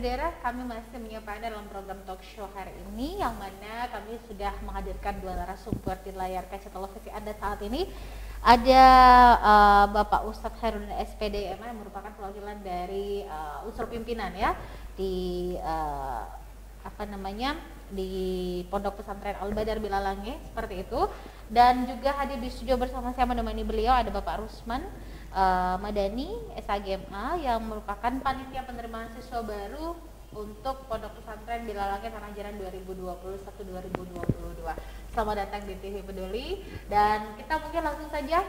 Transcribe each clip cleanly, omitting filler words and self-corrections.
daerah, kami masih menyapa Anda dalam program talk show hari ini, yang mana kami sudah menghadirkan dua narasumber di layar kaca televisi Anda saat ini. Ada Bapak Ustadz Khairudin SPD yang merupakan perwakilan dari unsur pimpinan ya di di Pondok Pesantren Al-Badar Bilalange, seperti itu. Dan juga hadir di studio bersama saya menemani beliau ada Bapak Rusman Madani SAGMA yang merupakan panitia penerimaan siswa baru untuk Pondok Pesantren Bilalange Tanah Jaran 2021-2022. Selamat datang di TV Peduli, dan kita mungkin langsung saja.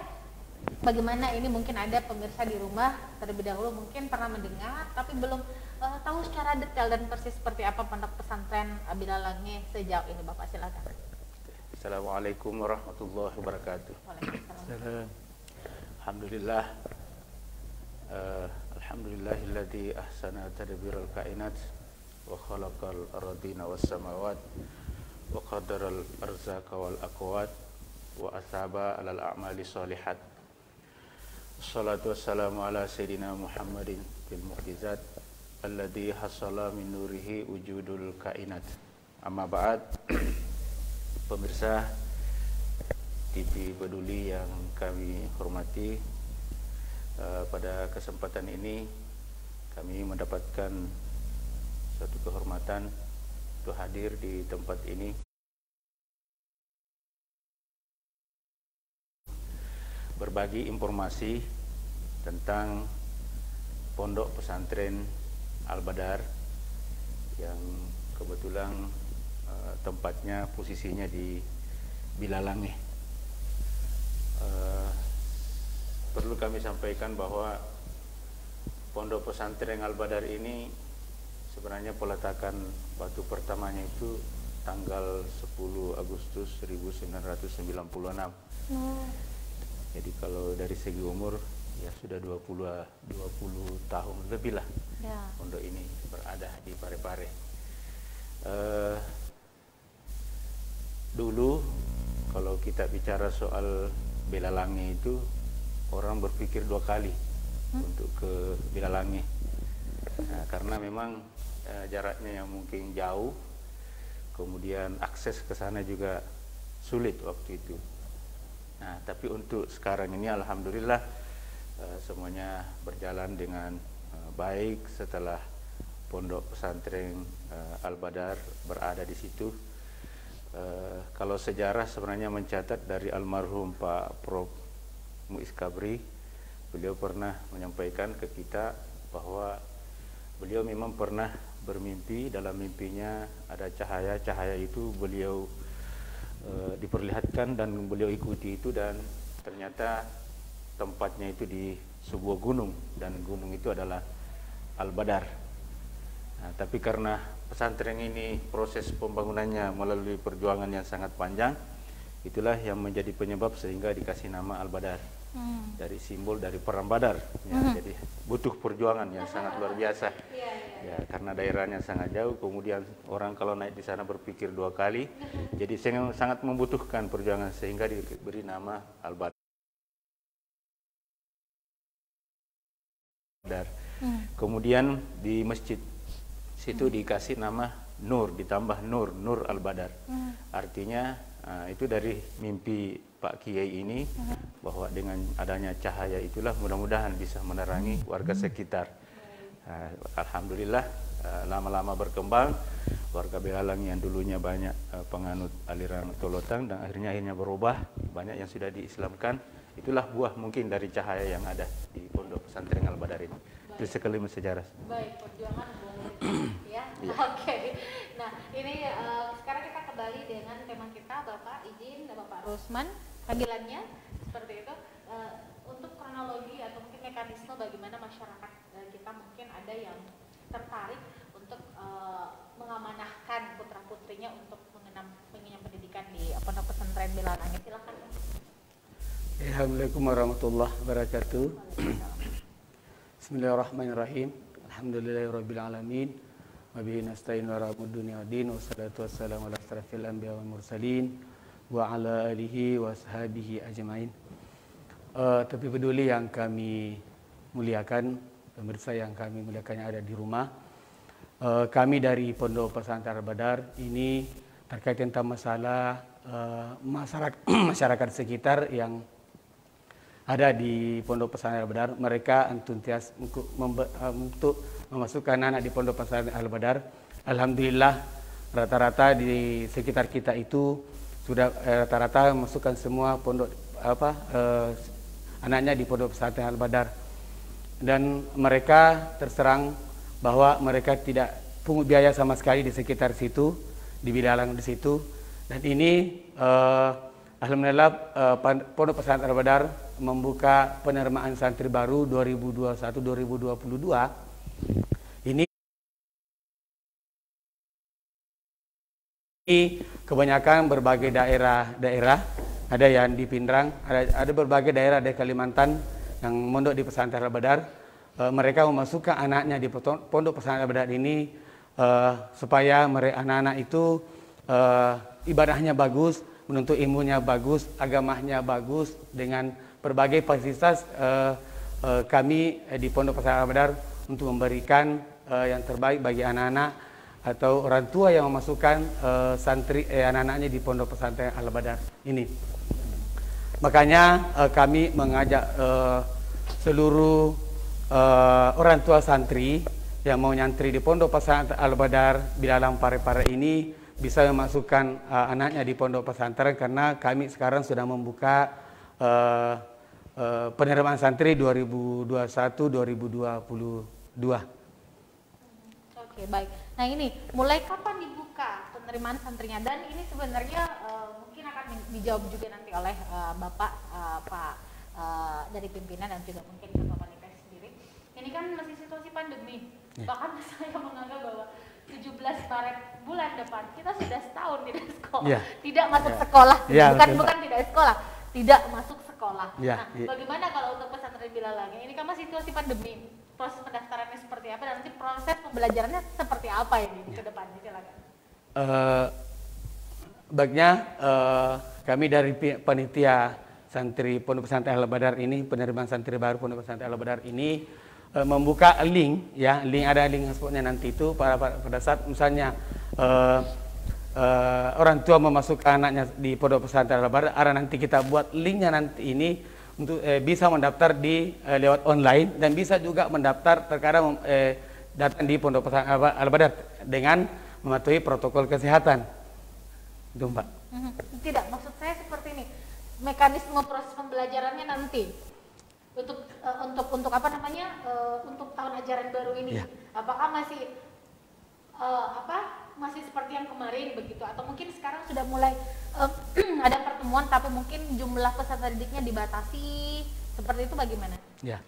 Bagaimana ini, mungkin ada pemirsa di rumah terlebih dahulu mungkin pernah mendengar tapi belum tahu secara detail dan persis seperti apa Pondok Pesantren Bilalange sejauh ini. Bapak silakan. Assalamualaikum warahmatullahi wabarakatuh. Waalaikumsalam. Alhamdulillah, alhamdulillahilladzi ahsana tadbiral kainat wa khalaqal ardina was samawat wa qaddaral arzaqa wal aqwat wa asaba alal a'mali sholihat. Wassalatu wassalamu ala sayyidina Muhammadin bil mu'jizat alladzi hasala min nurihi wujudul kainat. Amma ba'd. Pemirsa TV Peduli yang kami hormati, pada kesempatan ini kami mendapatkan suatu kehormatan untuk hadir di tempat ini berbagi informasi tentang Pondok Pesantren Al-Badar yang kebetulan tempatnya posisinya di Bilalange. Perlu kami sampaikan bahwa Pondok Pesantren Al-Badar ini sebenarnya peletakan batu pertamanya itu tanggal 10 Agustus 1996. Jadi kalau dari segi umur ya sudah 20 tahun lebih lah ya, pondok ini berada di Parepare. Dulu kalau kita bicara soal Bilalange itu orang berpikir dua kali untuk ke Bilalange, karena memang jaraknya yang mungkin jauh, kemudian akses ke sana juga sulit waktu itu. Nah, tapi untuk sekarang ini alhamdulillah semuanya berjalan dengan baik setelah Pondok Pesantren Al-Badar berada di situ. Kalau sejarah sebenarnya mencatat dari almarhum Pak Prof. Muiz Kabri, beliau pernah menyampaikan ke kita bahwa beliau memang pernah bermimpi, dalam mimpinya ada cahaya itu beliau diperlihatkan dan beliau ikuti itu, dan ternyata tempatnya itu di sebuah gunung dan gunung itu adalah Al-Badar. Nah, tapi karena pesantren ini proses pembangunannya melalui perjuangan yang sangat panjang, itulah yang menjadi penyebab sehingga dikasih nama Al-Badar, dari simbol dari perang Badar ya. Jadi butuh perjuangan yang sangat luar biasa ya, karena daerahnya sangat jauh, kemudian orang kalau naik di sana berpikir dua kali, jadi sangat membutuhkan perjuangan sehingga diberi nama Al-Badar. Kemudian di masjid situ dikasih nama Nur, ditambah Nur Al-Badar. Artinya itu dari mimpi Pak Kiai ini, bahwa dengan adanya cahaya itulah mudah-mudahan bisa menerangi warga sekitar. Alhamdulillah lama-lama berkembang, warga Bilalange yang dulunya banyak penganut aliran Tolotang dan akhirnya berubah, banyak yang sudah diislamkan. Itulah buah mungkin dari cahaya yang ada di Pondok Pesantren Al-Badar ini. Itu sekeliling sejarah. Baik, perjuangan ya. Oke. Nah, ini sekarang kita kembali dengan tema kita. Bapak izin, Bapak Rusman, panggilannya seperti itu, untuk kronologi atau mungkin mekanisme bagaimana masyarakat kita mungkin ada yang tertarik untuk mengamanahkan putra-putrinya untuk mengenyam pendidikan di Pondok Pesantren Bilalange. Silakan. Assalamualaikum warahmatullahi wabarakatuh. Bismillahirrahmanirrahim. Alhamdulillahirabbil alamin. Wa bihi nasta'in wa rahmud dunya waddin. Wassalatu wassalamu ala asrafil anbiya wal mursalin wa ala alihi wa ashabihi ajmain. Tapi peduli yang kami muliakan, pemirsa yang kami muliakan yang ada di rumah, kami dari Pondok Pesantren Al-Badar ini terkait tentang masalah masyarakat sekitar yang ada di Pondok Pesantren Al-Badar. Mereka antusias untuk memasukkan anak di Pondok Pesantren Al-Badar. Alhamdulillah rata-rata di sekitar kita itu sudah rata-rata memasukkan semua pondok anaknya di Pondok Pesantren Al-Badar. Dan mereka terserang bahwa mereka tidak pungut biaya sama sekali di sekitar situ, di Bilalang di situ. Dan ini alhamdulillah Pondok Pesantren Al-Badar membuka penerimaan santri baru 2021-2022. Ini kebanyakan berbagai daerah, ada yang di Pindrang, ada berbagai daerah di Kalimantan yang mondok di Pesantren Al-Badar. Mereka memasukkan anaknya di Pondok Pesantren Al-Badar ini supaya anak-anak itu ibadahnya bagus, menuntut ilmunya bagus, agamanya bagus, dengan berbagai fasilitas kami di Pondok Pesantren Al-Badar untuk memberikan yang terbaik bagi anak-anak atau orang tua yang memasukkan anak-anaknya di Pondok Pesantren Al-Badar ini. Makanya kami mengajak seluruh orang tua santri yang mau nyantri di Pondok Pesantren Al-Badar Bilalang Parepare ini bisa memasukkan anaknya di Pondok Pesantren, karena kami sekarang sudah membuka penerimaan santri 2021-2022. Oke, baik. Nah, ini mulai kapan dibuka penerimaan santrinya? Dan ini sebenarnya mungkin akan dijawab juga nanti oleh Bapak Pak dari pimpinan dan juga mungkin Ketua Panitia sendiri. Ini kan masih situasi pandemi. Bahkan saya menganggap bahwa 17 Maret bulan depan kita sudah setahun tidak sekolah, tidak masuk sekolah, bukan tidak sekolah, tidak masuk sekolah. Nah, bagaimana kalau untuk pesantren Bilalang? Ini kan masih situasi pandemi, proses pendaftarannya seperti apa dan nanti proses pembelajarannya seperti apa ini ke depan? Silakan. Baiknya kami dari panitia santri Pondok Pesantren Al-Badar ini, penerimaan santri baru Pondok Pesantren Al-Badar ini membuka link, ada link hotspotnya nanti itu pada saat misalnya orang tua memasukkan anaknya di Pondok Pesantren Al-Badar, nanti kita buat linknya nanti ini untuk bisa mendaftar di lewat online, dan bisa juga mendaftar terkadang datang di Pondok Pesantren Al-Badar dengan mematuhi protokol kesehatan. Itu, Mbak. Tidak, maksud saya seperti ini, mekanisme proses pembelajarannya nanti untuk apa namanya untuk tahun ajaran baru ini, apakah masih masih seperti yang kemarin begitu, atau mungkin sekarang sudah mulai ada pertemuan tapi mungkin jumlah peserta didiknya dibatasi, seperti itu bagaimana? Ya,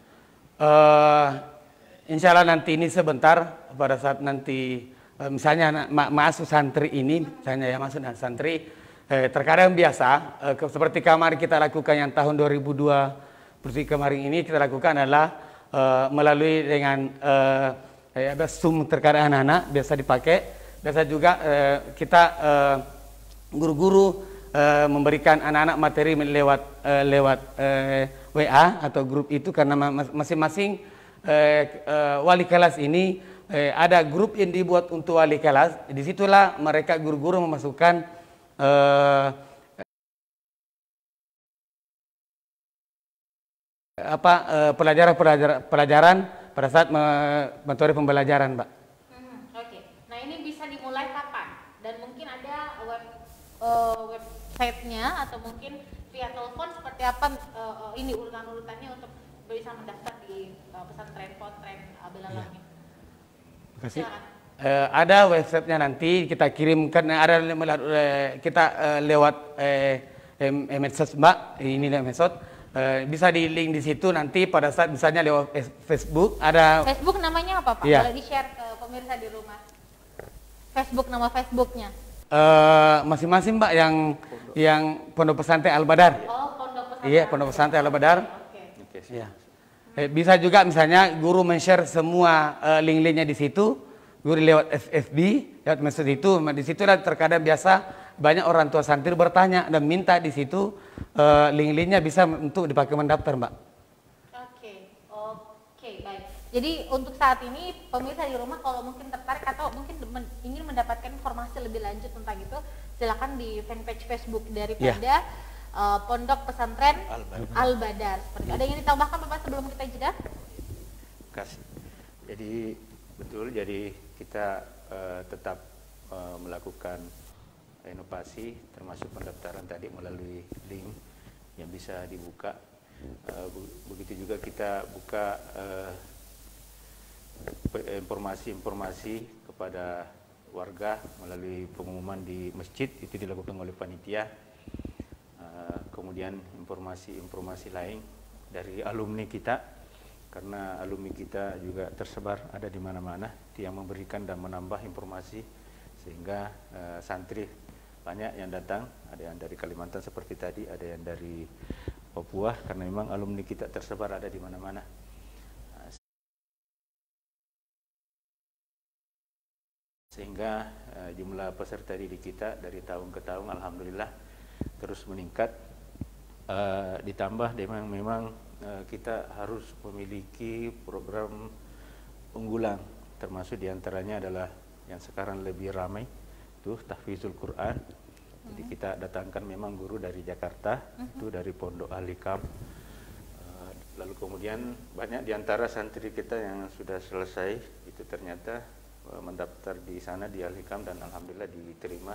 insya Allah nanti ini sebentar pada saat nanti misalnya masuk santri ini, misalnya ya masuk santri, terkadang biasa seperti kemarin kita lakukan yang tahun 2002 seperti kemarin ini kita lakukan adalah melalui dengan Zoom, terkadang anak-anak biasa dipakai. Biasa juga kita guru-guru memberikan anak-anak materi lewat WA atau grup itu, karena masing-masing wali kelas ini ada grup yang dibuat untuk wali kelas. Disitulah mereka guru-guru memasukkan pelajaran pada saat metode pembelajaran, Mbak. Oke. Nah, ini bisa dimulai kapan? Dan mungkin ada websitenya atau mungkin via telepon seperti apa ini urutan-urutannya untuk bisa mendaftar di pesantren Bilalang ini? Terima kasih. Ada websitenya, nanti kita kirimkan, ada kita lewat medsos, Mbak. Ini medsos. Bisa di link di situ nanti pada saat misalnya lewat Facebook ada. Facebook namanya apa, Pak? Boleh di-share ke pemirsa di rumah. Facebook, nama Facebooknya. Masing-masing, Mbak, yang Pondok Pesantren Al-Badar. Oh, Pondok Pesantren. Iya, Pondok Pesantren Al-Badar. Oke. Ya. Bisa juga misalnya guru men-share semua link-linknya di situ. Guru lewat FB, lewat medsos itu. Di situ terkadang biasa banyak orang tua santri bertanya dan minta di situ link-linknya bisa untuk dipakai mendaftar, Mbak. Oke, baik. Jadi untuk saat ini pemirsa di rumah kalau mungkin tertarik atau mungkin ingin mendapatkan informasi lebih lanjut tentang itu, silakan di fanpage Facebook daripada Pondok Pesantren Al-Badar. Ada yang ditambahkan Bapak sebelum kita jeda? Kasih. Jadi betul, jadi kita tetap melakukan inovasi termasuk pendaftaran tadi melalui link yang bisa dibuka. Begitu juga kita buka informasi kepada warga melalui pengumuman di masjid, itu dilakukan oleh panitia. Kemudian informasi-informasi lain dari alumni kita, karena alumni kita juga tersebar ada di mana-mana, yang memberikan dan menambah informasi sehingga santri banyak yang datang, ada yang dari Kalimantan seperti tadi, ada yang dari Papua, karena memang alumni kita tersebar ada di mana-mana. Sehingga jumlah peserta didik kita dari tahun ke tahun alhamdulillah terus meningkat. Ditambah memang kita harus memiliki program unggulan, termasuk diantaranya adalah yang sekarang lebih ramai itu tahfizul Quran. Jadi kita datangkan memang guru dari Jakarta, itu dari Pondok Al-Hikam. Lalu kemudian banyak diantara santri kita yang sudah selesai itu ternyata mendaftar di sana di Al-Hikam dan alhamdulillah diterima.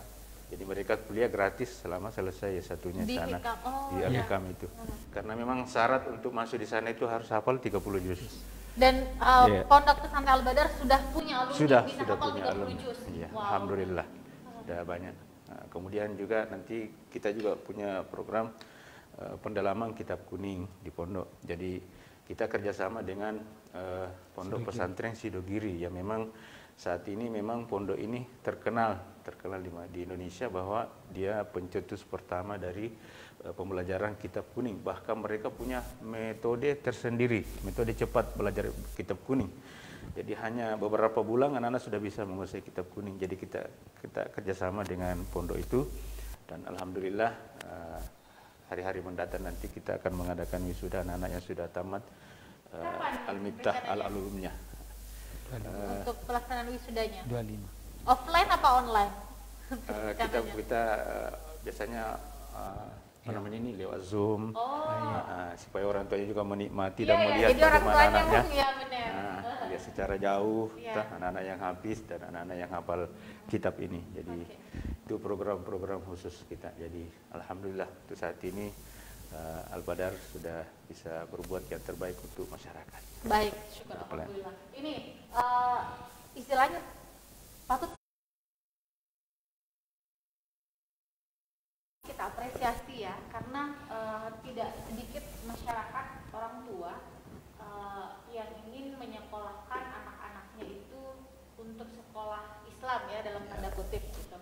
Jadi mereka kuliah gratis selama selesai S1-nya di sana di Al-Hikam itu. Karena memang syarat untuk masuk di sana itu harus hafal 30 juz. Dan Pondok Pesantren Al-Badar sudah punya alumni sudah hafal punya 30 alumni. juz. Ya, Wow. alhamdulillah. Sudah banyak. Kemudian juga nanti kita juga punya program pendalaman kitab kuning di pondok. Jadi kita kerjasama dengan Pondok Pesantren Sidogiri yang memang saat ini memang pondok ini terkenal di Indonesia bahwa dia pencetus pertama dari pembelajaran kitab kuning. Bahkan mereka punya metode tersendiri, metode cepat belajar kitab kuning. Jadi hanya beberapa bulan anak-anak sudah bisa menguasai kitab kuning. Jadi kita kerjasama dengan pondok itu dan alhamdulillah hari-hari mendatang nanti kita akan mengadakan wisuda anak-anak yang sudah tamat Al-Miftah Al-Alumnya. Untuk pelaksanaan wisudanya 25. offline apa online? kita biasanya namanya ini lewat Zoom, supaya orang tuanya juga menikmati dan melihat bagaimana anaknya ya secara jauh, anak-anak yang habis dan anak-anak yang hafal kitab ini. Jadi itu program-program khusus kita. Jadi alhamdulillah untuk saat ini Al-Badar sudah bisa berbuat yang terbaik untuk masyarakat. Baik, syukur alhamdulillah. Ini istilahnya patut kita apresiasi ya, karena tidak sedikit masyarakat orang tua yang ingin menyekolahkan anak-anaknya itu untuk sekolah Islam ya dalam tanda kutip gitu.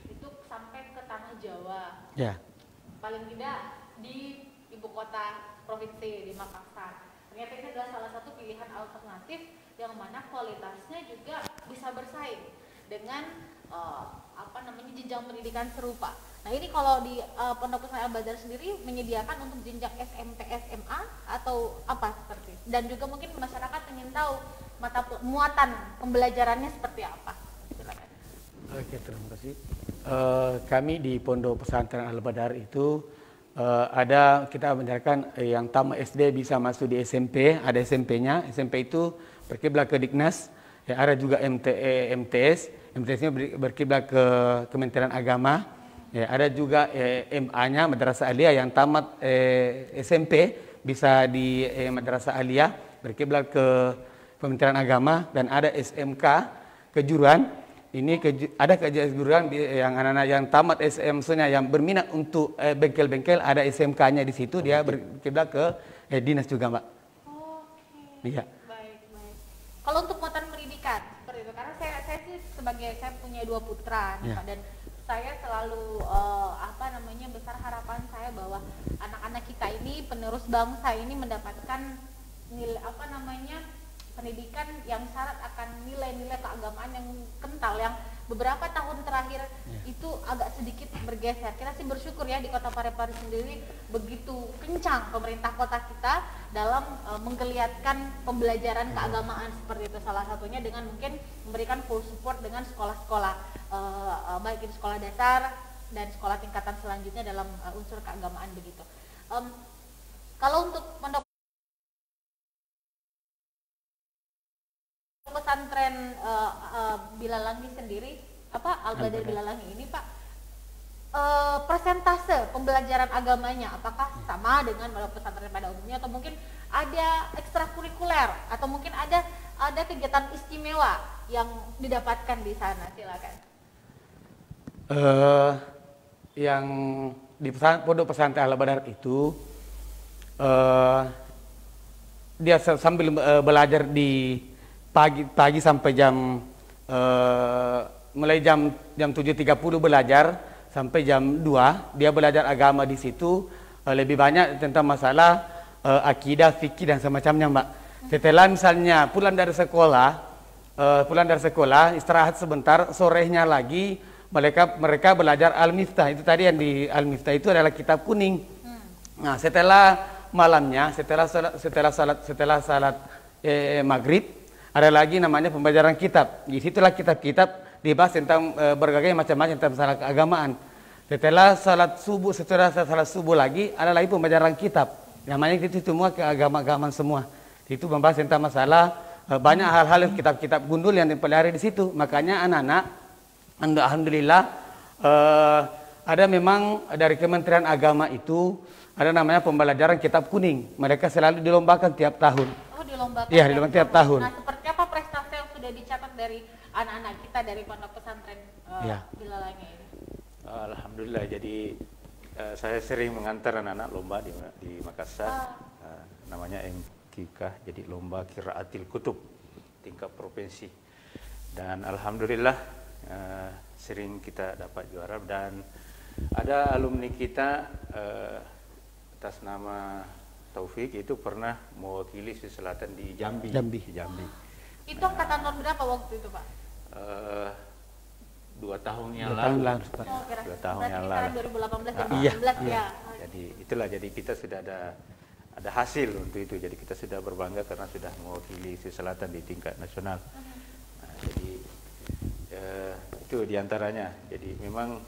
Itu sampai ke tanah Jawa. Ya. Paling tidak di ibu kota provinsi di Makassar. Ternyata ini adalah salah satu pilihan alternatif yang mana kualitasnya juga bisa bersaing dengan jenjang pendidikan serupa. Nah ini kalau di Pondok Pesantren Al-Badar sendiri menyediakan untuk jenjang SMP, SMA atau apa seperti? Dan juga mungkin masyarakat ingin tahu muatan pembelajarannya seperti apa. Silakan. Oke, terima kasih. Kami di Pondok Pesantren Al-Badar itu kita menjalankan yang tamat SD bisa masuk di SMP, ada SMP-nya. SMP itu berkiblat ke Diknas, ya, ada juga MTS. MTS-nya berkiblat ke Kementerian Agama. Ya, ada juga MA-nya Madrasah Aliyah yang tamat SMP bisa di Madrasah Aliyah berkiblat ke Kementerian Agama, dan ada SMK kejuruan. Ini ada kejuruan yang anak-anak yang tamat SM-nya yang berminat untuk bengkel-bengkel, ada SMK-nya di situ, dia berkiblat ke dinas juga, Mbak. Oke. Iya. Baik. Kalau untuk muatan pendidikan seperti itu, karena saya sih saya punya 2 putra, ya. Dan saya selalu besar harapan saya bahwa anak-anak kita ini penerus bangsa ini mendapatkan nilai pendidikan yang syarat akan nilai-nilai keagamaan yang kental, yang beberapa tahun terakhir itu agak sedikit bergeser. Kita sih bersyukur ya di Kota Parepare sendiri begitu kencang pemerintah kota kita dalam menggeliatkan pembelajaran keagamaan seperti itu, salah satunya dengan mungkin memberikan full support dengan sekolah-sekolah baik itu sekolah dasar dan sekolah tingkatan selanjutnya dalam unsur keagamaan begitu. Kalau untuk pondok pesantren Bilalangi sendiri, Al-Badar Bilalangi ini Pak, persentase pembelajaran agamanya apakah sama dengan pondok pesantren pada umumnya, atau mungkin ada ekstrakurikuler atau mungkin ada kegiatan istimewa yang didapatkan di sana? Silakan. Yang di pondok pesantren Al-Badar itu dia sambil belajar di pagi sampai mulai jam 7.30 belajar sampai jam 2 dia belajar agama di situ, lebih banyak tentang masalah akidah, fikih dan semacamnya, Mbak. Setelah misalnya pulang dari sekolah istirahat sebentar, sorenya lagi mereka belajar Al-Miftah. Itu tadi yang di Al-Miftah itu adalah kitab kuning. Nah, setelah malamnya, setelah salat maghrib, ada lagi namanya pembelajaran kitab. Di situlah kitab-kitab dibahas tentang berbagai macam-macam tentang masalah keagamaan. Setelah salat subuh lagi, ada lagi pembelajaran kitab. Namanya itu semua keagamaan semua. Itu membahas tentang masalah banyak hal-hal kitab-kitab gundul yang dipelihara di situ. Makanya anak-anak, alhamdulillah, ada memang dari Kementerian Agama itu ada namanya pembelajaran kitab kuning. Mereka selalu dilombakan tiap tahun. Oh, dilombakan? Iya, dilombakan tiap tahun. Nah, seperti apa prestasi yang sudah dicatat dari anak-anak kita dari pondok pesantren Bilalangi ini? Alhamdulillah, jadi saya sering mengantar anak-anak lomba di Makassar. Namanya MQK, jadi lomba Qiraatil Kutub tingkat provinsi. Dan alhamdulillah sering kita dapat juara, dan ada alumni kita atas nama Taufik itu pernah mewakili Sulawesi Selatan di Jambi. Itu angkatan tahun berapa waktu itu, Pak? 2 tahun yang lalu. 2 tahun yang lalu. 2018 ya. Jadi itulah, jadi kita sudah ada hasil untuk itu. Jadi kita sudah berbangga karena sudah mewakili Sulawesi Selatan di tingkat nasional. Nah, jadi itu diantaranya. Jadi memang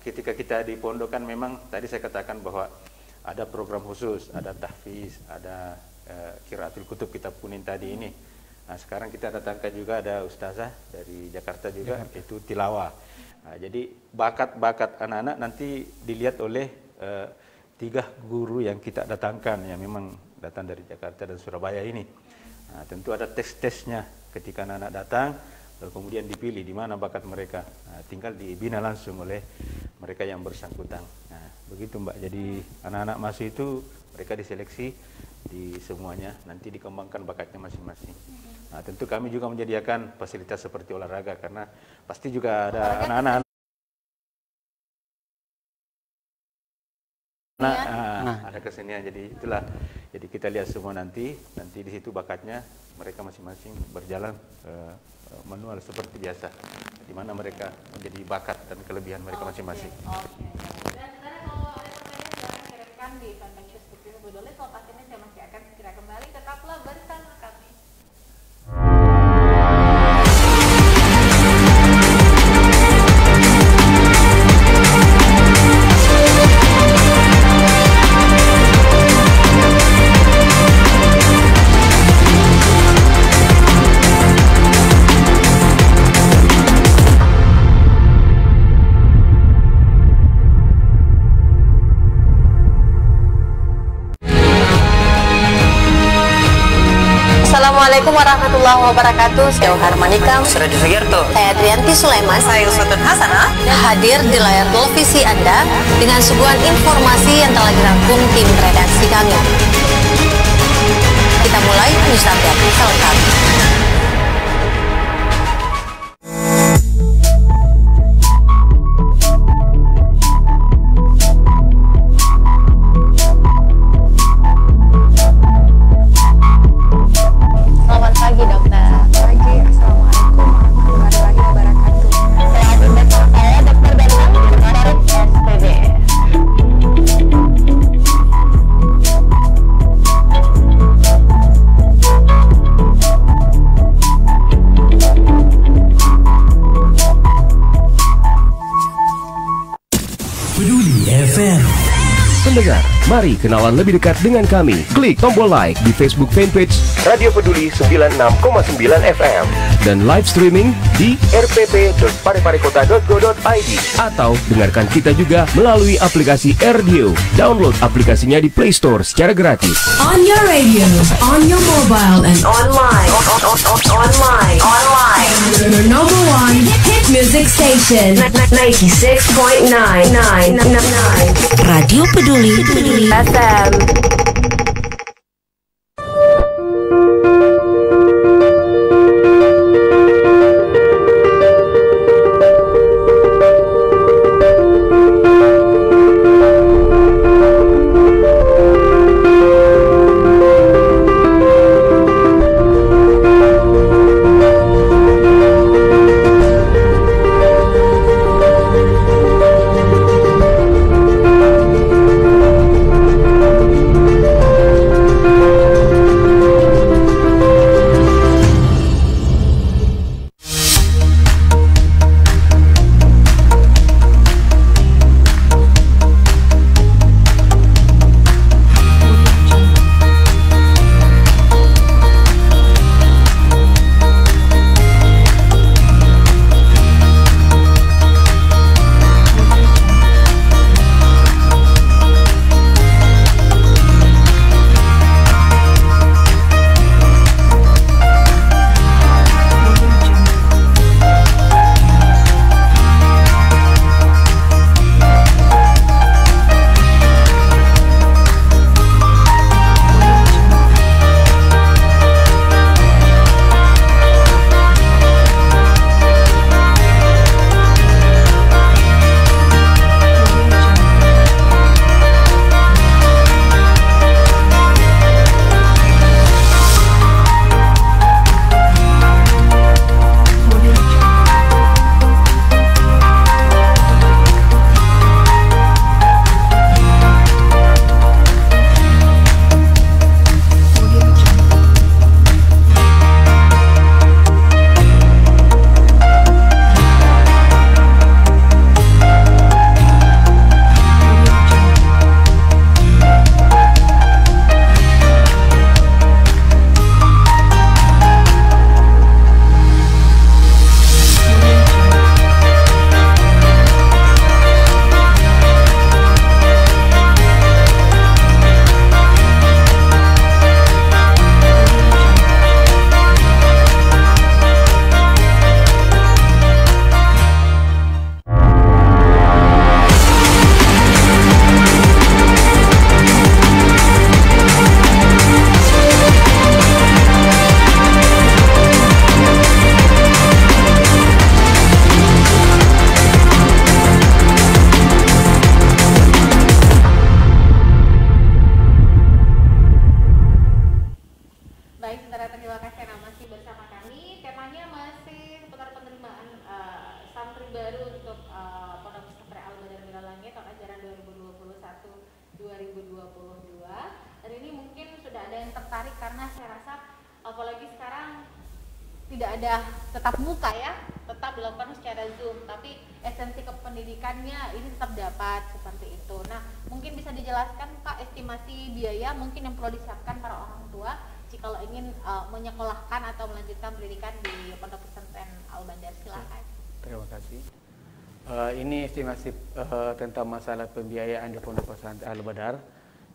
ketika kita di pondok kan memang tadi saya katakan bahwa ada program khusus, ada tahfiz, ada Qiraatul Kutub kitab kuning tadi ini. Nah, sekarang kita datangkan juga ada ustazah dari Jakarta juga, itu tilawah. Nah, jadi bakat-bakat anak-anak nanti dilihat oleh 3 guru yang kita datangkan, yang memang datang dari Jakarta dan Surabaya ini. Nah, tentu ada tes-tesnya ketika anak-anak datang, lalu kemudian dipilih di mana bakat mereka. Nah, tinggal dibina langsung oleh mereka yang bersangkutan. Nah, begitu Mbak. Jadi anak-anak masuk itu mereka diseleksi di semuanya, nanti dikembangkan bakatnya masing-masing. Nah, tentu kami juga menyediakan fasilitas seperti olahraga, karena pasti juga ada anak-anak ada kesenian. Jadi itulah, jadi kita lihat semua nanti di situ bakatnya mereka masing-masing berjalan manual seperti biasa, di mana mereka menjadi bakat dan kelebihan mereka masing-masing. Dan sekarang kalau ada pertanyaan silahkan kirimkan di fanpage Facebook Budole. Soal pastinya saya masih akan segera kembali, tetaplah bersama kami. Assalamualaikum warahmatullahi wabarakatuh. Saya Harmanikam, Suradi Sugierto, saya Trianti Sulaiman, saya Uswatun Hasanah, hadir di layar televisi Anda dengan suguhan informasi yang telah dirangkum tim redaksi kami. Kita mulai news update selengkapnya. FM. Pendengar, mari kenalan lebih dekat dengan kami. Klik tombol like di Facebook fanpage Radio Peduli 96,9 FM dan live streaming di rpp.pareparekota.go.id atau dengarkan kita juga melalui aplikasi RDio. Download aplikasinya di Play Store secara gratis. On your radio, on your mobile and online. Your number one hit music station 96.9 Radio Peduli FM. tidak ada tetap muka ya, tetap dilakukan secara Zoom, tapi esensi kependidikannya ini tetap dapat seperti itu. Nah, mungkin bisa dijelaskan Pak estimasi biaya mungkin yang perlu disiapkan para orang tua jika ingin menyekolahkan atau melanjutkan pendidikan di Pondok Pesantren Al-Badar. Silakan. Terima kasih. Ini estimasi tentang masalah pembiayaan di Pondok Pesantren Al-Badar.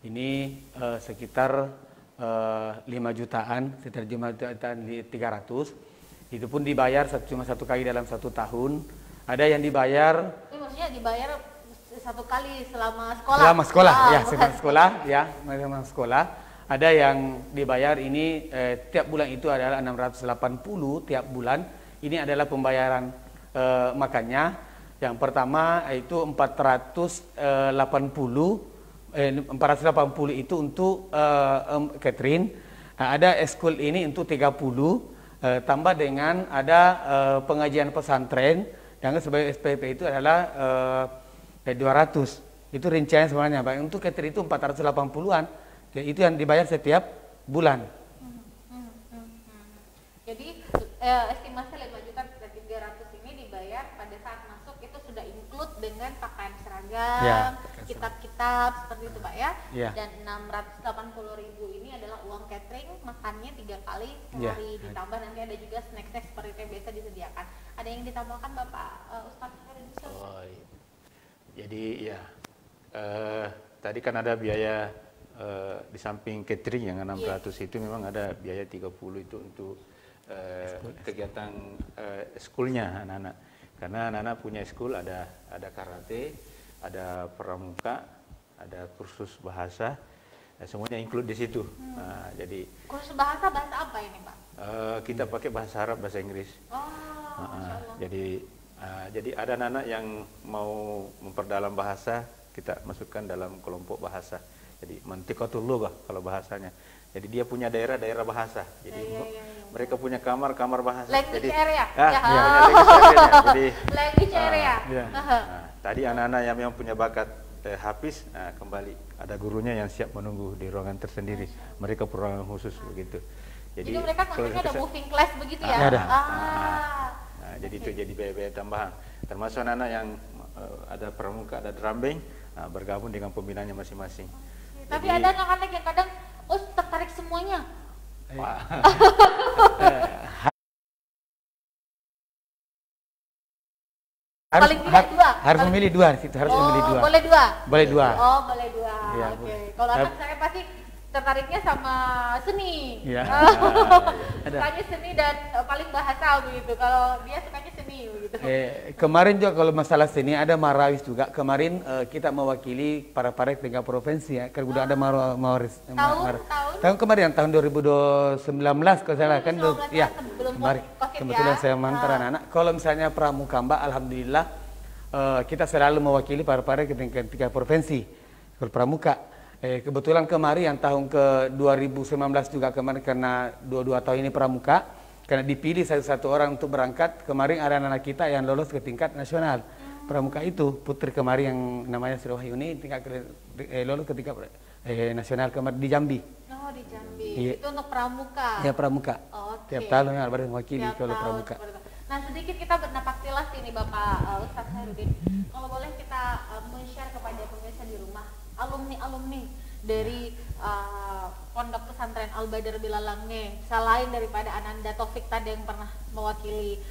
Ini sekitar 5 jutaan, sekitar 5 jutaan 300. Itu pun dibayar cuma satu kali dalam 1 tahun. Ada yang dibayar. Ini maksudnya dibayar satu kali selama sekolah. Selama sekolah, ya, selama sekolah, ya, selama sekolah. Ada yang dibayar ini tiap bulan itu adalah 680 tiap bulan. Ini adalah pembayaran makannya. Yang pertama itu 480 itu untuk Catherine. Nah, ada eskul ini untuk 30, tambah dengan ada pengajian pesantren yang sebagai SPP itu adalah 200. Itu rincian semuanya. Untuk Catherine itu 480-an. Itu yang dibayar setiap bulan. Jadi estimasi 5 juta 300 ini dibayar pada saat masuk itu sudah include dengan pakaian seragam, ya, kitab-kitab seperti itu Pak ya. Iya. Dan 680.000 ini adalah uang catering, makannya 3 kali Iya. sehari, ditambah nanti ada juga snack-snack seperti itu yang biasa disediakan. Ada yang ditambahkan Bapak Ustadz Heru? Oh, iya. Jadi ya tadi kan ada biaya di samping catering yang 600 itu memang ada biaya 30 itu untuk kegiatan sekolahnya anak-anak. Karena anak-anak punya sekolah ada karate, ada pramuka, ada kursus bahasa, semuanya include di situ. Nah, jadi Kursus bahasa apa ini Pak? kita pakai bahasa Arab, bahasa Inggris. Oh, Masya Allah. Jadi ada anak-anak yang mau memperdalam bahasa, kita masukkan dalam kelompok bahasa. Jadi mantikatul lughah kalau bahasanya. Jadi dia punya daerah-daerah bahasa. Jadi mereka punya kamar bahasa. Language Jadi area. punya language area. Jadi Language area. tadi anak-anak yang punya bakat hafiz, kembali ada gurunya yang siap menunggu di ruangan tersendiri. Mereka ruangan khusus begitu. Jadi mereka maksudnya ada moving class begitu ya? Ada. Jadi itu jadi biaya-biaya tambahan. Termasuk anak-anak yang ada pramuka, ada drum band, bergabung dengan pembinaannya masing-masing. Tapi ada anak-anak yang kadang tertarik semuanya. Paling tidak dua. Harus memilih dua, harus memilih dua. Boleh dua. Boleh dua. Oh, boleh dua. Iya, Oke. Kalau anak saya pasti tertariknya sama seni. Iya. Sukanya seni dan paling bahasa begitu. Kalau dia sukanya seni begitu. Kemarin juga kalau masalah seni ada marawis juga. Kemarin kita mewakili para tingkat provinsi ya. Kan udah ada marawis. Tahun kemarin tahun 2019 kalau salah kan ya. Kemarin kebetulan saya mengantar anak-anak. Kalau misalnya pramuka Mbak, alhamdulillah kita selalu mewakili para tingkat provinsi kalau pramuka. Kebetulan kemarin yang tahun ke 2019 juga kemarin karena 22 tahun ini pramuka, karena dipilih satu orang untuk berangkat, kemarin ada anak kita yang lolos ke tingkat nasional. Pramuka itu putri kemarin yang namanya Sri Wahyuni lolos ke tingkat nasional kemarin di Jambi. Oh, di Jambi. Iya. Itu untuk pramuka. Ya pramuka. Oke. Tiap tahun yang ada mewakili Tiap kalau tahun pramuka. seperti itu. Nah, sedikit kita bernapak tilas ini Bapak Ustadz Herudin. Kalau boleh kita men-share kepada pemirsa di rumah, alumni dari Pondok Pesantren Al-Badar Bilalange, selain daripada Ananda Taufik tadi yang pernah mewakili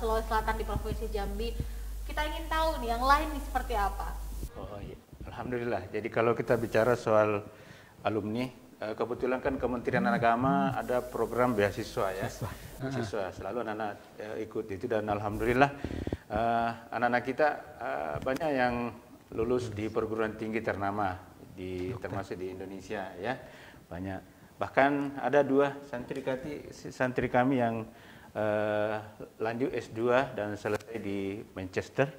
Sulawesi Selatan di Provinsi Jambi, kita ingin tahu nih yang lain nih seperti apa. Oh iya, alhamdulillah. Jadi kalau kita bicara soal alumni, kebetulan kan Kementerian Agama ada program beasiswa ya. Beasiswa selalu anak-anak ikut itu, dan alhamdulillah anak-anak kita banyak yang lulus di perguruan tinggi ternama termasuk di Indonesia ya, banyak. Bahkan ada 2 santri kami yang lanjut S2 dan selesai di Manchester,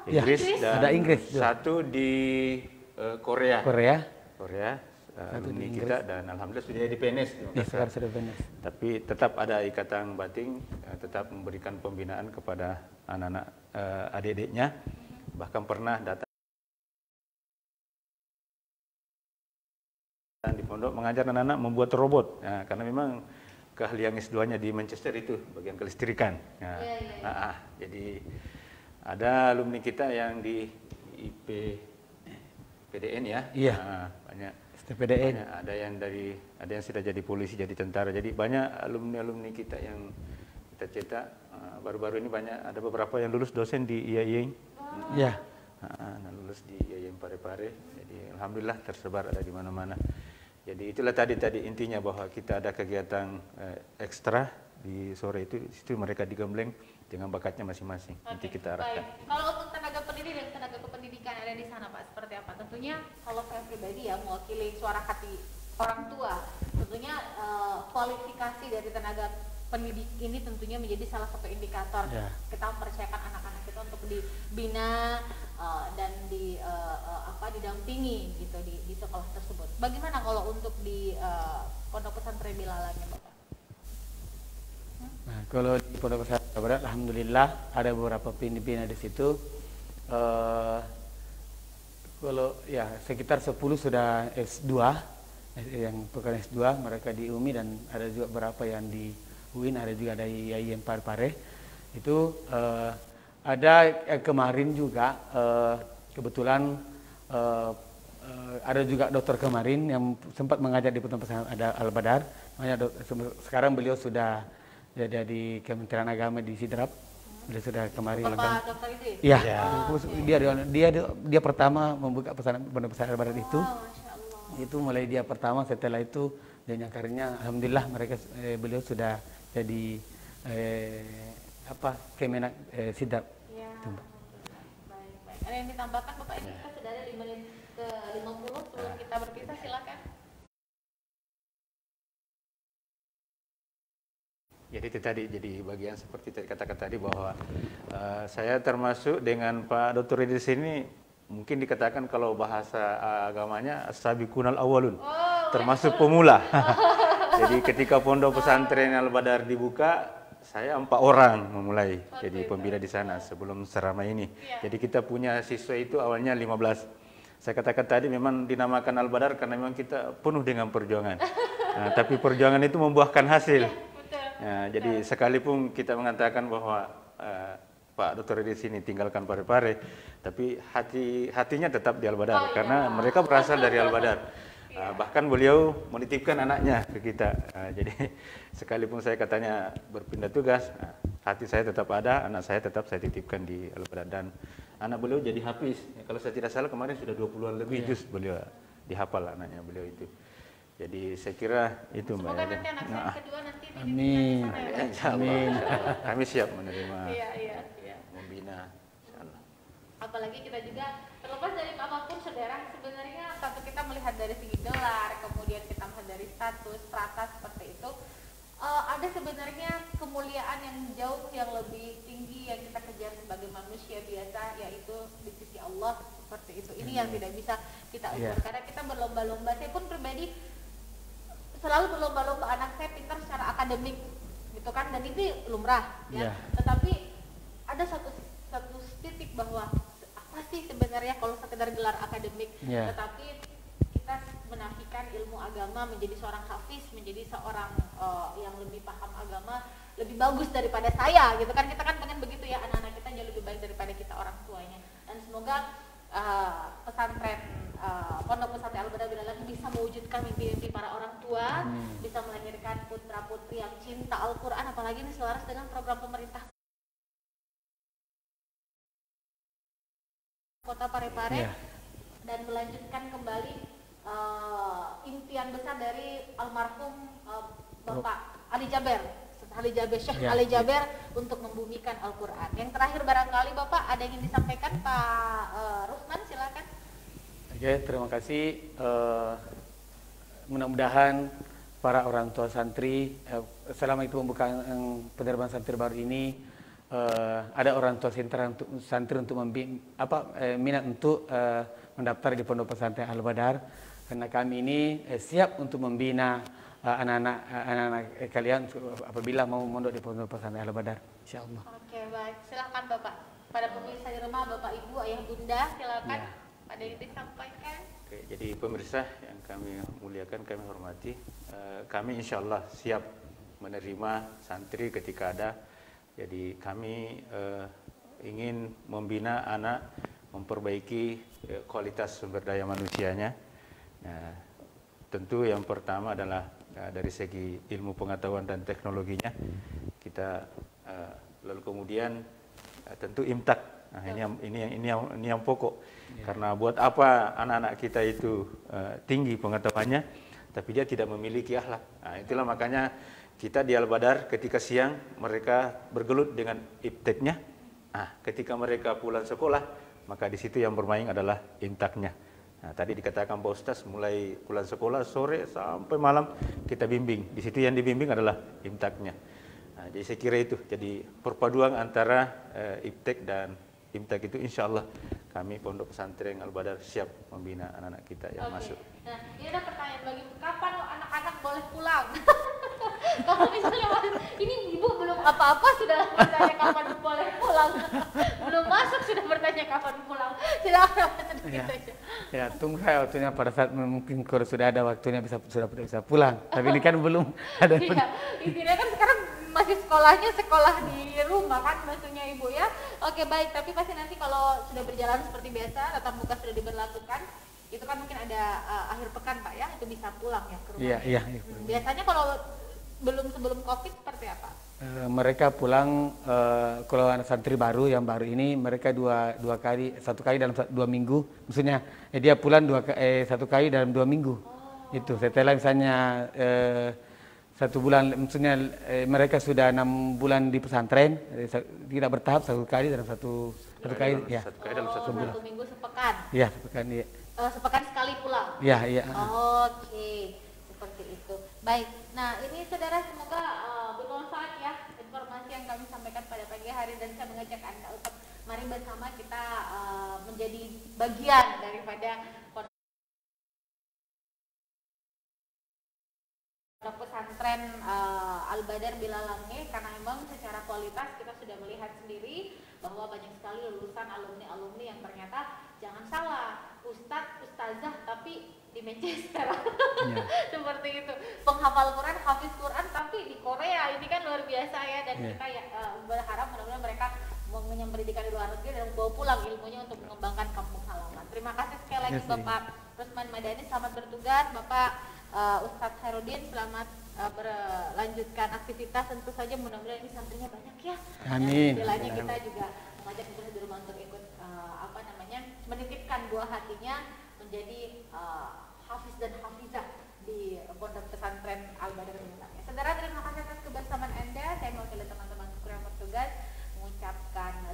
Inggris, dan ada Inggris satu di Korea. Alumni kita, dan alhamdulillah sudah di PNS. Tapi tetap ada ikatan batin, tetap memberikan pembinaan kepada anak-anak adik-adiknya. Bahkan pernah datang di pondok mengajar anak-anak membuat robot. Nah, karena memang keahlian S2-nya di Manchester itu bagian kelistrikan. Jadi ada alumni kita yang di PDN ya. Iya. Banyak. PDN. Ada yang sudah jadi polisi, jadi tentara. Jadi banyak alumni kita yang kita cetak. Baru-baru ini ada beberapa yang lulus dosen di IAIN. Iya. Lulus di IAIN Parepare. Jadi alhamdulillah tersebar ada di mana-mana. Jadi itulah tadi intinya bahwa kita ada kegiatan ekstra di sore itu, situ mereka digembleng dengan bakatnya masing-masing. Nanti kita arahkan. Kalau untuk tenaga pendidik dan tenaga kependidikan yang ada di sana Pak, seperti apa? Tentunya kalau saya pribadi ya mewakili suara hati orang tua, tentunya kualifikasi dari tenaga pendidik ini tentunya menjadi salah satu indikator kita mempercayakan anak-anak kita untuk dibina dan didampingi gitu di sekolah tersebut. Bagaimana kalau untuk di Pondok Pesantren Bilalange Bapak? Nah, kalau di Pondok Pesantren Barat, alhamdulillah ada beberapa pimpinan di situ. Kalau ya sekitar 10 sudah S2, yang bukan S2 mereka di UMI, dan ada juga beberapa yang di UIN, ada juga dari IAIN Parepare. Itu ada kemarin juga kebetulan ada juga dokter kemarin yang sempat mengajar di Pondok Pesantren ada Al-Badar. Sekarang beliau sudah ada di Kementerian Agama di Sidrap. Beliau sudah kemarin Bapak dokter Idris? Iya, dia pertama membuka Pondok Pesantren Al-Badar itu. Masya Allah. Itu mulai dia pertama, setelah itu dan yang karenanya alhamdulillah beliau sudah jadi Kemenak Sidrap. Ya, baik. Ada yang ditambahkan Bapak? Ini kita sudah ada 5 menit ke 50 sebelum kita berpisah, silakan. Jadi itu tadi, jadi bagian seperti tadi katakan tadi bahwa saya termasuk dengan Pak Dr. Idris ini mungkin dikatakan kalau bahasa agamanya as-sabiqunal awwalun, termasuk pemula. Jadi ketika Pondok Pesantren Al-Badar dibuka, saya 4 orang memulai jadi pembina di sana sebelum seramai ini. Jadi kita punya siswa itu awalnya 15. Saya katakan tadi memang dinamakan Al-Badar karena memang kita penuh dengan perjuangan. Tapi perjuangan itu membuahkan hasil. Jadi sekalipun kita mengatakan bahwa Pak Dr. Idris ini tinggalkan Parepare, tapi hatinya tetap di Al-Badar karena mereka berasal dari Al-Badar. Bahkan beliau menitipkan anaknya ke kita. Jadi sekalipun saya katanya berpindah tugas, hati saya tetap ada, anak saya tetap saya titipkan di Al-Badar. Dan anak beliau jadi hafiz. Kalau saya tidak salah kemarin sudah 20-an lebih juz beliau dihafal anaknya beliau itu. Jadi saya kira itu Mbak. Semoga nanti anak saya kedua nanti Amin. Amin. Kami siap menerima Iya. membina insyaallah. Apalagi kita juga terlepas dari apapun saudara, sebenarnya satu kita melihat dari segi gelar, kemudian kita melihat dari status, strata seperti itu, ada sebenarnya kemuliaan yang jauh yang lebih tinggi yang kita kejar sebagai manusia biasa, yaitu di sisi Allah seperti itu. Ini yang tidak bisa kita ukur karena kita berlomba-lomba. Saya pun pribadi selalu berlomba-lomba anak saya pintar secara akademik gitu kan, dan itu lumrah ya. Tetapi ada satu titik bahwa apa sih sebenarnya kalau sekedar gelar akademik, tetapi kita menafikan ilmu agama, menjadi seorang hafiz, menjadi seorang yang lebih paham agama, lebih bagus daripada saya gitu kan. Kita kan pengen begitu ya, anak-anak kita jauh lebih baik daripada kita orang tuanya. Dan semoga Pondok Pesantren Al-Badar Bilalang bisa mewujudkan mimpi-mimpi para orang tua, bisa melahirkan putra-putri yang cinta Al-Quran, apalagi ini selaras dengan program pemerintah Kota Parepare, dan melanjutkan kembali impian besar dari almarhum Bapak Ali Jaber, Syekh Ali Jaber untuk membumikan Al-Quran. Yang terakhir barangkali Bapak ada yang ingin disampaikan, Pak Rusman, silakan. Oke, terima kasih. Mudah-mudahan para orang tua santri selama itu pembukaan penerbangan santri baru ini, ada orang tua santri untuk minat untuk mendaftar di Pondok Pesantren Al-Badar, karena kami ini siap untuk membina anak-anak kalian apabila mau mondok di Pondok Pesantren Al-Badar, insyaallah. Oke, baik. Silakan Bapak. Pada pemirsa di rumah, Bapak, Ibu, Ayah, Bunda, silakan. Ada yang disampaikan? Oke, jadi pemirsa yang kami muliakan, kami hormati, kami insyaallah siap menerima santri ketika ada. Jadi kami ingin membina anak, memperbaiki kualitas sumber daya manusianya. Nah, tentu yang pertama adalah dari segi ilmu pengetahuan dan teknologinya kita, lalu kemudian tentu imtak. Nah, ini yang pokok. Karena buat apa anak-anak kita itu tinggi pengetahuannya, tapi dia tidak memiliki akhlak. Nah, itulah makanya kita di Al-Badar ketika siang mereka bergelut dengan ipteknya. Nah, ketika mereka pulang sekolah, maka di situ yang bermain adalah imtaknya. Nah, tadi dikatakan Pak Ustaz mulai pulang sekolah sore sampai malam kita bimbing. Di situ yang dibimbing adalah imtaknya. Nah, jadi saya kira itu. Jadi perpaduan antara iptek dan imtak itu insyaallah kami Pondok Pesantren Al-Badar siap membina anak-anak kita yang masuk. Nah, ini ada pertanyaan bagi kapan anak-anak boleh pulang? Kalau misalnya ini ibu belum apa-apa sudah bertanya kapan boleh pulang, belum masuk sudah bertanya kapan pulang. Silakan. Ya, tunggu saya waktunya pada saat mungkin kalau sudah ada waktunya sudah bisa pulang. Tapi ini kan belum ada. Iya, intinya kan sekarang masih sekolahnya sekolah di rumah kan maksudnya ibu ya. Oke, baik, tapi pasti nanti kalau sudah berjalan berjalan seperti biasa, tatap muka sudah diberlakukan, itu kan mungkin ada akhir pekan Pak ya, itu bisa pulang ya ke rumah. Iya. Biasanya kalau sebelum COVID seperti apa? Mereka pulang, kalau anak santri baru yang baru ini mereka dua kali, satu kali dalam 2 minggu, maksudnya dia pulang satu kali dalam 2 minggu. Itu setelah misalnya 1 bulan, maksudnya mereka sudah 6 bulan di pesantren, tidak bertahap, 1 kali dalam satu kali ya. 1 kali dalam 1 bulan. 1 minggu sepekan. Iya, sepekan iya. Sepekan sekali pulang. Iya. Oke, seperti itu. Baik. Nah, ini saudara semoga bermanfaat ya informasi yang kami sampaikan pada pagi hari, dan saya mengajak Anda untuk mari bersama kita menjadi bagian daripada Pondok Pesantren Al-Badar Bilalange, karena memang secara kualitas kita sudah melihat sendiri bahwa banyak sekali lulusan alumni yang ternyata jangan salah, ustazah tapi di Manchester. Ya. Seperti itu, penghafal Quran, hafiz Quran tapi di Korea, ini kan luar biasa ya, dan kita berharap mudah-mudahan mereka mengenyam pendidikan di luar negeri dan membawa pulang ilmunya untuk mengembangkan kampung halaman. Terima kasih sekali lagi Bapak Rusman Madani, selamat bertugas. Bapak Ustadz Herudin, selamat berlanjutkan aktivitas. Tentu saja mudah-mudahan ini santrinya banyak ya. Amin. Istilahnya kita juga mengajak di rumah untuk ikut menitipkan buah hatinya menjadi hafiz dan hafizah di Pondok Pesantren Al-Badar Bilalange. Saudara, terima kasih atas kebersamaan Anda. Saya mewakili teman-teman yang bertugas mengucapkan